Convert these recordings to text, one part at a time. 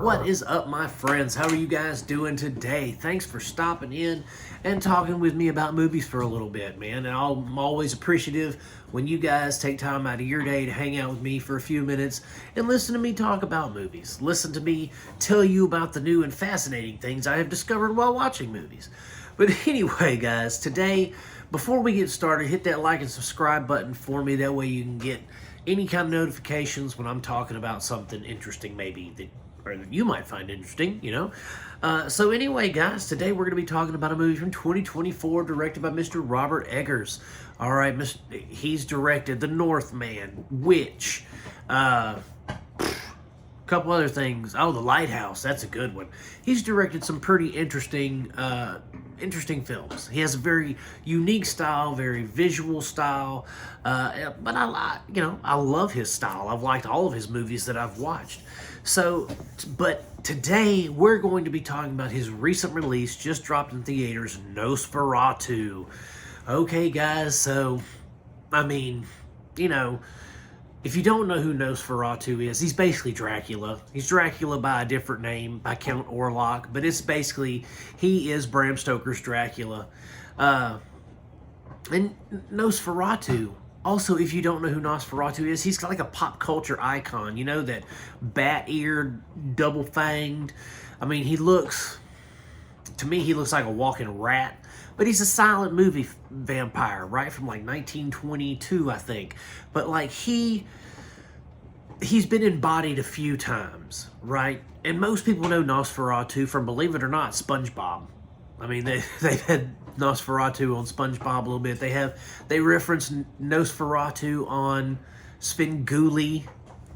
What is up, my friends? How are you guys doing today? Thanks for stopping in and talking with me about movies for a little bit, man. And I'm always appreciative when you guys take time out of your day to hang out with me for a few minutes and listen to me talk about movies. Listen to me tell you about the new and fascinating things I have discovered while watching movies. But anyway, guys, today, before we get started, hit that like and subscribe button for me. That way you can get any kind of notifications when I'm talking about something interesting, maybe that you might find interesting, you know. So anyway, guys, today we're going to be talking about a movie from 2024 directed by Mr. Robert Eggers. All right, he's directed The Northman, Witch, couple other things. Oh, The Lighthouse, that's a good one. He's directed some pretty interesting films. He has a very unique style, very visual style, but I love his style. I've liked all of his movies that I've watched. So, but today we're going to be talking about his recent release, just dropped in theaters, Nosferatu. Okay, guys, so, I mean, you know, if you don't know who Nosferatu is, he's basically Dracula. He's Dracula by a different name, by Count Orlok, but it's basically, he is Bram Stoker's Dracula. And Nosferatu, also, if you don't know who Nosferatu is, he's like a pop culture icon. You know, that bat-eared, double-fanged. I mean, to me, he looks like a walking rat. But he's a silent movie vampire, right? From like 1922, I think. But like he's been embodied a few times, right? And most people know Nosferatu from, believe it or not, SpongeBob. I mean, they've had Nosferatu on SpongeBob a little bit. They reference Nosferatu on Svengoolie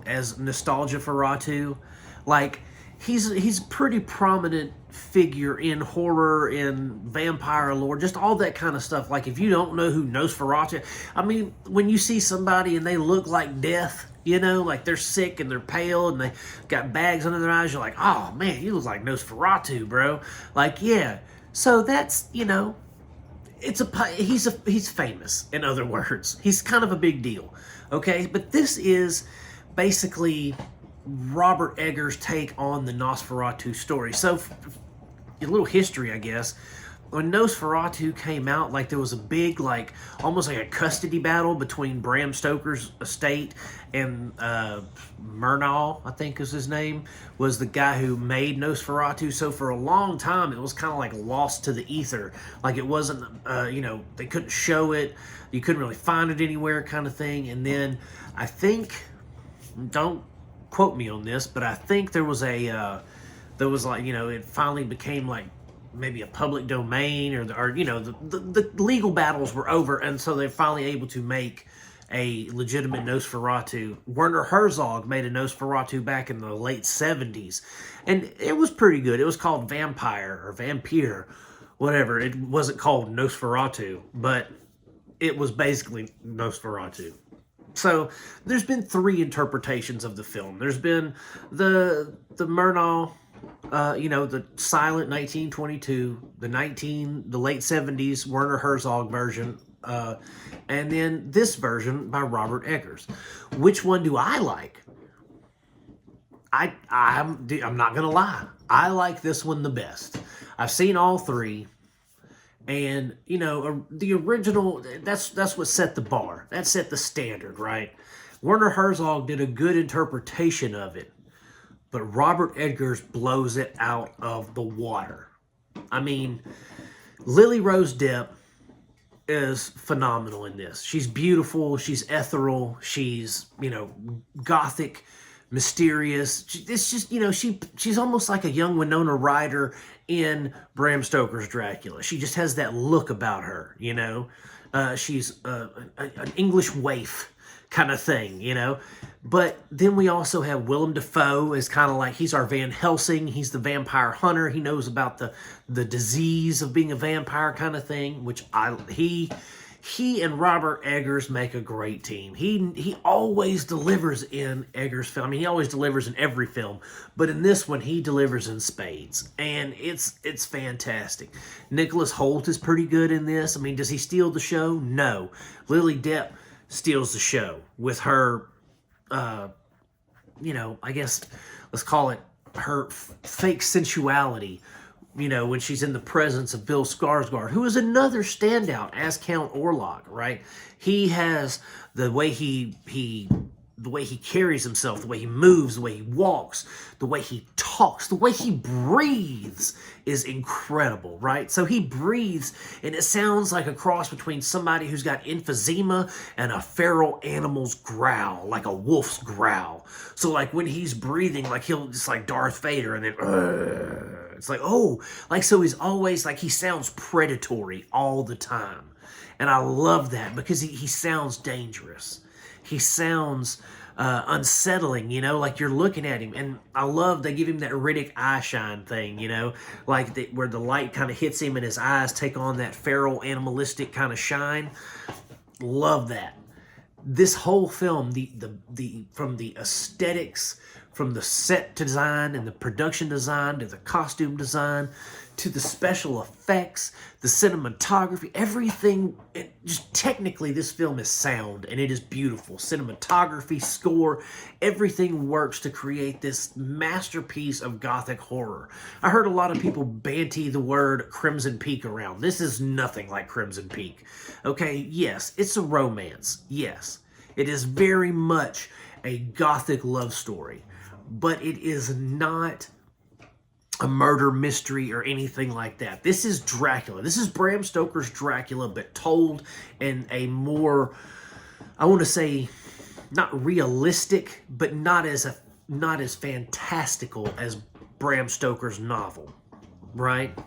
as Nostalgia Feratu. Like, he's a pretty prominent figure in horror, in vampire lore, just all that kind of stuff. Like, if you don't know who Nosferatu, I mean, when you see somebody and they look like death, you know, like they're sick and they're pale and they got bags under their eyes, you're like, oh man, you look like Nosferatu, bro. Like, yeah. So that's, you know, he's famous, in other words. He's kind of a big deal, okay? But this is basically Robert Eggers' take on the Nosferatu story. So, a little history, I guess. When Nosferatu came out, like, there was a big, like, almost like a custody battle between Bram Stoker's estate and Murnau, I think is his name, was the guy who made Nosferatu. So for a long time, it was kind of like lost to the ether. Like, it wasn't, you know, they couldn't show it. You couldn't really find it anywhere, kind of thing. And then I think, don't quote me on this, but I think there was like, you know, it finally became like maybe a public domain, or you know, the legal battles were over, and so they're finally able to make a legitimate Nosferatu. Werner Herzog made a Nosferatu back in the late 70s, and it was pretty good. It was called Vampire or Vampire, whatever. It wasn't called Nosferatu, but it was basically Nosferatu. So there's been three interpretations of the film. There's been the Murnau, you know, the silent 1922, the late 70s Werner Herzog version, and then this version by Robert Eggers. Which one do I like? I'm not gonna lie. I like this one the best. I've seen all three. And, you know, the original, that's what set the bar. That set the standard, right? Werner Herzog did a good interpretation of it, but Robert Eggers blows it out of the water. I mean, Lily Rose Depp is phenomenal in this. She's beautiful, she's ethereal, she's, you know, gothic, mysterious. It's just, you know, she's almost like a young Winona Ryder in Bram Stoker's Dracula. She just has that look about her, you know. She's an English waif kind of thing, you know. But then we also have Willem Dafoe as kind of like, he's our Van Helsing. He's the vampire hunter. He knows about the disease of being a vampire kind of thing, which he and Robert Eggers make a great team. He always delivers in Eggers' film. I mean, he always delivers in every film, but in this one, he delivers in spades, and it's fantastic. Nicholas Hoult is pretty good in this. I mean, does he steal the show? No. Lily Depp steals the show with her, you know, I guess let's call it fake sensuality, you know, when she's in the presence of Bill Skarsgård, who is another standout as Count Orlok, right? He has the way the way he carries himself, the way he moves, the way he walks, the way he talks, the way he breathes is incredible, right? So he breathes, and it sounds like a cross between somebody who's got emphysema and a feral animal's growl, like a wolf's growl. So like when he's breathing, like he'll just like Darth Vader, and then it's like, oh, like, so he's always like, he sounds predatory all the time. And I love that because he sounds dangerous. He sounds unsettling, you know, like you're looking at him. And I love they give him that Riddick eye shine thing, you know, like where the light kind of hits him and his eyes take on that feral animalistic kind of shine. Love that. This whole film, from the aesthetics, from the set design and the production design to the costume design to the special effects, the cinematography, everything, just technically this film is sound and it is beautiful. Cinematography, score, everything works to create this masterpiece of gothic horror. I heard a lot of people banty the word Crimson Peak around. This is nothing like Crimson Peak. Okay, yes, it's a romance. Yes, it is very much a gothic love story, but it is not a murder mystery or anything like that. This is Dracula. This is Bram Stoker's Dracula, but told in a more, I want to say, not realistic, but not as fantastical as Bram Stoker's novel, right?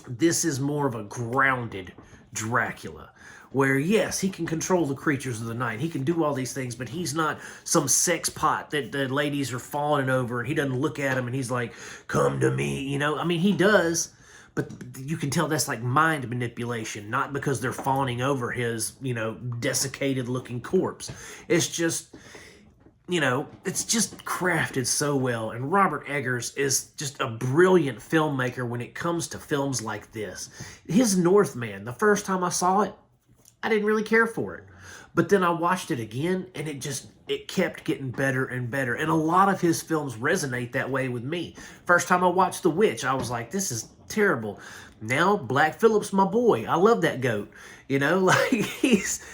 This is more of a grounded Dracula, where yes, he can control the creatures of the night. He can do all these things, but he's not some sex pot that the ladies are fawning over, and he doesn't look at him and he's like, come to me, you know? I mean, he does, but you can tell that's like mind manipulation, not because they're fawning over his, you know, desiccated looking corpse. It's just, you know, it's just crafted so well. And Robert Eggers is just a brilliant filmmaker when it comes to films like this. His Northman, the first time I saw it, I didn't really care for it. But then I watched it again, and it kept getting better and better. And a lot of his films resonate that way with me. First time I watched The Witch, I was like, this is terrible. Now, Black Phillip's my boy. I love that goat. You know, like, he's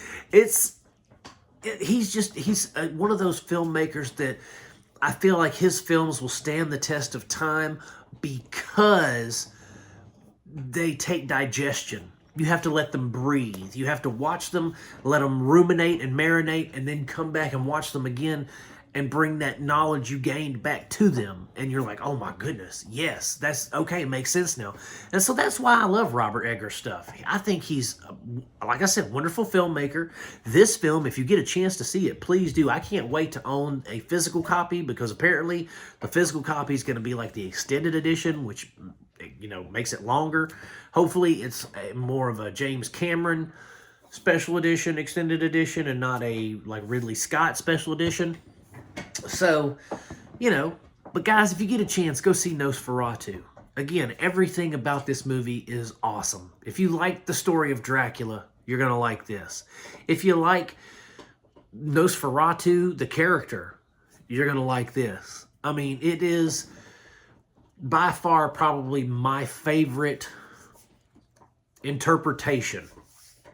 one of those filmmakers that I feel like his films will stand the test of time because they take digestion. You have to let them breathe. You have to watch them, let them ruminate and marinate, and then come back and watch them again and bring that knowledge you gained back to them. And you're like, oh my goodness, yes, that's okay, it makes sense now. And so that's why I love Robert Eggers' stuff. I think he's, like I said, wonderful filmmaker. This film, if you get a chance to see it, please do. I can't wait to own a physical copy, because apparently the physical copy is going to be like the extended edition, which, you know, makes it longer. Hopefully it's more of a James Cameron special edition, extended edition, and not a like Ridley Scott special edition. So, you know, but guys, if you get a chance, go see Nosferatu. Again, everything about this movie is awesome. If you like the story of Dracula, you're going to like this. If you like Nosferatu, the character, you're going to like this. I mean, it is by far probably my favorite interpretation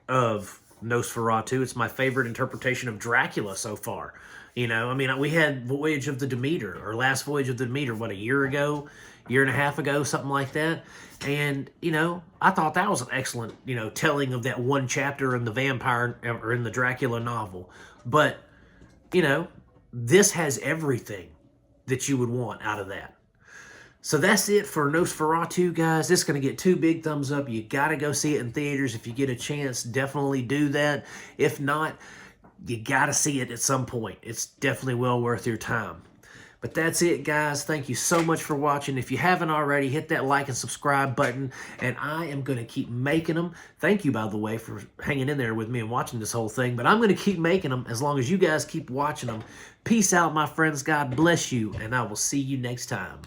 of Nosferatu. It's my favorite interpretation of Dracula so far. You know, I mean, we had Voyage of the Demeter, or Last Voyage of the Demeter, what, a year ago, year and a half ago, something like that. And, you know, I thought that was an excellent, you know, telling of that one chapter in the vampire, or in the Dracula novel. But, you know, this has everything that you would want out of that. So that's it for Nosferatu, guys. This is going to get 2 big thumbs up. You got to go see it in theaters. If you get a chance, definitely do that. If not, you got to see it at some point. It's definitely well worth your time. But that's it, guys. Thank you so much for watching. If you haven't already, hit that like and subscribe button, and I am going to keep making them. Thank you, by the way, for hanging in there with me and watching this whole thing. But I'm going to keep making them as long as you guys keep watching them. Peace out, my friends. God bless you, and I will see you next time.